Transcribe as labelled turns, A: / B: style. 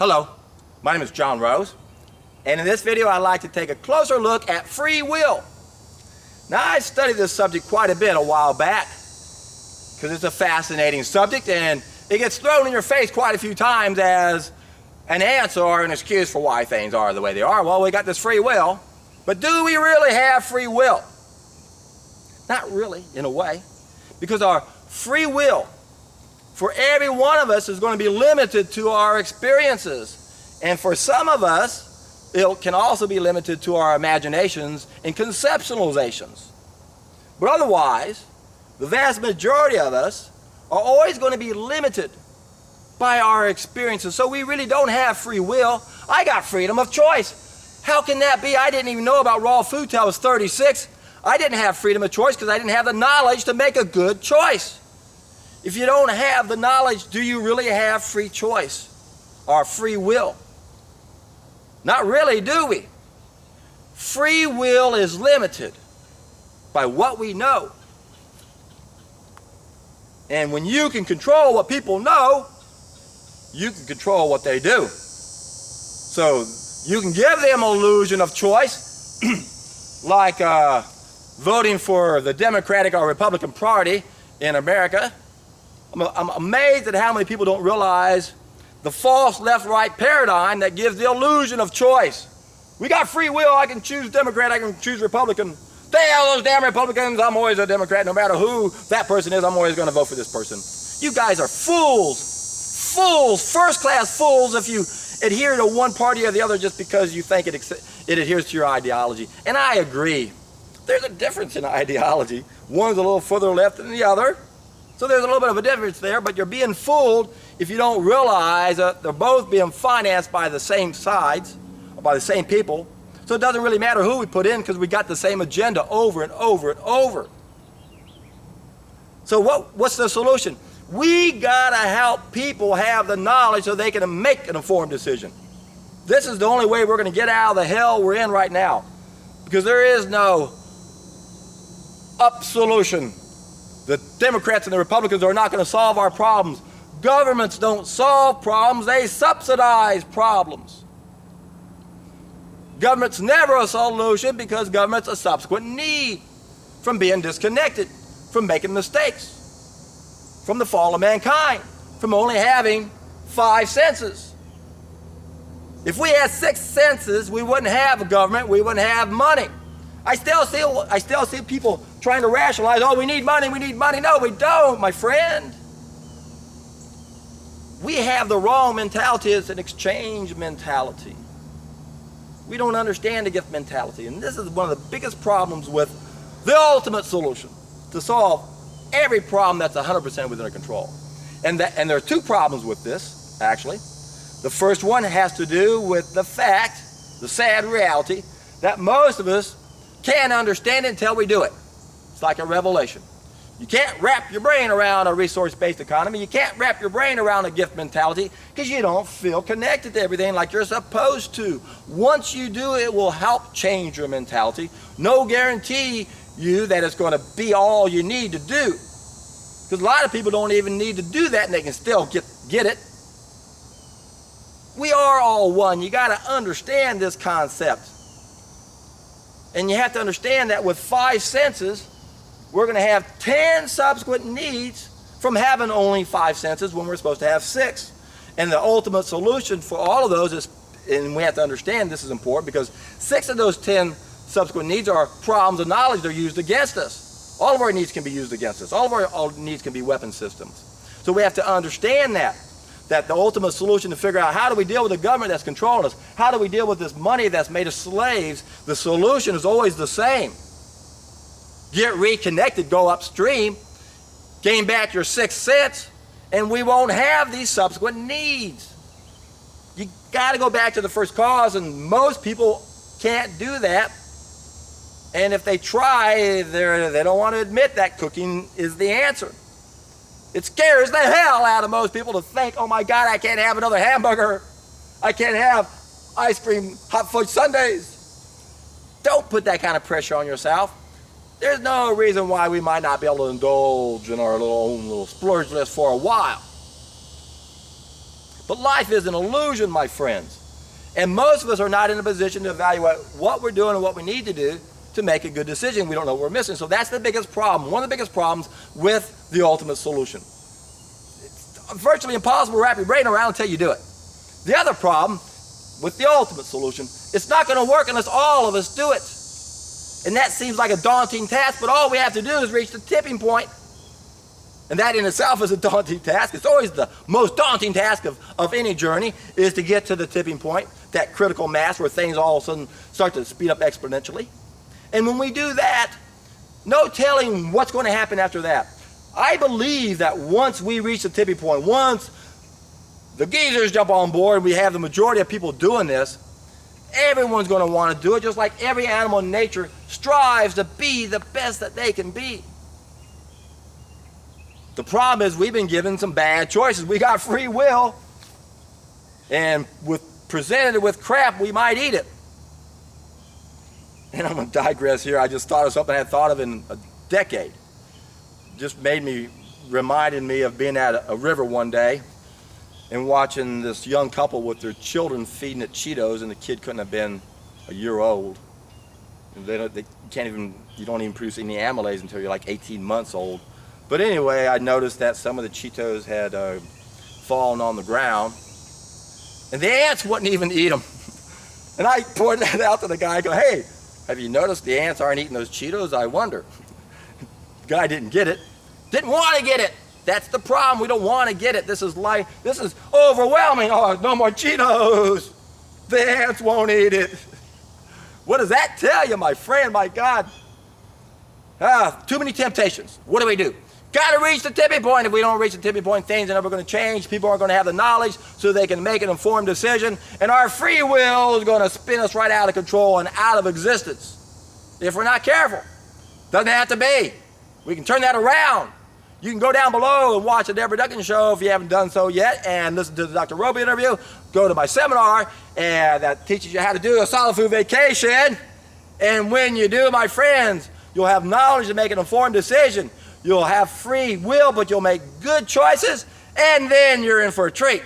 A: Hello, my name is John Rose, and in this video I'd like to take a closer look at free will. Now, I studied this subject quite a bit a while back because it's a fascinating subject and it gets thrown in your face quite a few times as an answer or an excuse for why things are the way they are. Well, we got this free will, but do we really have free will? Not really, in a way, because our free will for every one of us is going to be limited to our experiences. And for some of us, it can also be limited to our imaginations and conceptualizations. But otherwise, the vast majority of us are always going to be limited by our experiences. So we really don't have free will. I got freedom of choice. How can that be? I didn't even know about raw food till I was 36. I didn't have freedom of choice because I didn't have the knowledge to make a good choice. If you don't have the knowledge, do you really have free choice or free will? Not really, do we? Free will is limited by what we know. And when you can control what people know, you can control what they do. So you can give them an illusion of choice, like voting for the Democratic or Republican Party in America. I'm amazed at how many people don't realize the false left-right paradigm that gives the illusion of choice. We got free will. I can choose Democrat, I can choose Republican. Damn those damn Republicans, I'm always a Democrat. No matter who that person is, I'm always going to vote for this person. You guys are fools. Fools, first-class fools if you adhere to one party or the other just because you think it adheres to your ideology. And I agree. There's a difference in ideology. One's a little further left than the other. So there's a little bit of a difference there, but you're being fooled if you don't realize that they're both being financed by the same sides, or by the same people. So it doesn't really matter who we put in because we got the same agenda over and over and over. So what's the solution? We gotta help people have the knowledge so they can make an informed decision. This is the only way we're gonna get out of the hell we're in right now, because there is no up solution. The Democrats and the Republicans are not going to solve our problems. Governments don't solve problems, they subsidize problems. Government's never a solution because government's a subsequent need from being disconnected, from making mistakes, from the fall of mankind, from only having 5 senses. If we had 6 senses, we wouldn't have a government, we wouldn't have money. I still see people trying to rationalize, oh, we need money, we need money. No, we don't, my friend. We have the wrong mentality. It's an exchange mentality. We don't understand the gift mentality. And this is one of the biggest problems with the ultimate solution to solve every problem that's 100% within our control. And there are 2 problems with this, actually. The first one has to do with the fact, the sad reality, that most of us can't understand it until we do it. It's like a revelation. You can't wrap your brain around a resource-based economy. You can't wrap your brain around a gift mentality because you don't feel connected to everything like you're supposed to. Once you do, it will help change your mentality. No guarantee you that it's going to be all you need to do, because a lot of people don't even need to do that and they can still get it. We are all one. You got to understand this concept. And you have to understand that with 5 senses, we're going to have 10 subsequent needs from having only 5 senses when we're supposed to have 6. And the ultimate solution for all of those is, and we have to understand this is important, because 6 of those 10 subsequent needs are problems of knowledge. They're used against us. All of our needs can be used against us. All of our needs can be weapon systems. So we have to understand that the ultimate solution to figure out how do we deal with the government that's controlling us, how do we deal with this money that's made us slaves, the solution is always the same. Get reconnected, go upstream, gain back your 6th sense, and we won't have these subsequent needs. You got to go back to the first cause, and most people can't do that. And if they try, they don't want to admit that cooking is the answer. It scares the hell out of most people to think, oh my God, I can't have another hamburger. I can't have ice cream, hot fudge sundaes. Don't put that kind of pressure on yourself. There's no reason why we might not be able to indulge in our own little splurge list for a while. But life is an illusion, my friends. And most of us are not in a position to evaluate what we're doing and what we need to do to make a good decision. We don't know what we're missing. So that's the biggest problem, one of the biggest problems with the ultimate solution. It's virtually impossible to wrap your brain around until you do it. The other problem with the ultimate solution, it's not going to work unless all of us do it. And that seems like a daunting task, but all we have to do is reach the tipping point. And that in itself is a daunting task. It's always the most daunting task of any journey, is to get to the tipping point, that critical mass where things all of a sudden start to speed up exponentially. And when we do that, no telling what's going to happen after that. I believe that once we reach the tipping point, once the geezers jump on board and we have the majority of people doing this, everyone's going to want to do it, just like every animal in nature strives to be the best that they can be. The problem is we've been given some bad choices. We got free will, and presented with crap, we might eat it. And I'm going to digress here. I just thought of something I had thought of in a decade. Just reminded me of being at a river one day and watching this young couple with their children feeding it Cheetos, and the kid couldn't have been a year old. And you don't even produce any amylase until you're like 18 months old. But anyway, I noticed that some of the Cheetos had fallen on the ground, and the ants wouldn't even eat them. And I pointed that out to the guy. I go, hey, have you noticed the ants aren't eating those Cheetos? I wonder. The guy didn't get it. Didn't want to get it. That's the problem. We don't want to get it. This is overwhelming. Oh, no more Cheetos. The ants won't eat it. What does that tell you, my friend? My God. Too many temptations. What do? Got to reach the tipping point. If we don't reach the tipping point, things are never going to change. People aren't going to have the knowledge so they can make an informed decision. And our free will is going to spin us right out of control and out of existence if we're not careful. Doesn't have to be. We can turn that around. You can go down below and watch the Deborah Duncan show if you haven't done so yet, and listen to the Dr. Roby interview. Go to my seminar, and that teaches you how to do a solid food vacation. And when you do, my friends, you'll have knowledge to make an informed decision. You'll have free will, but you'll make good choices, and then you're in for a treat.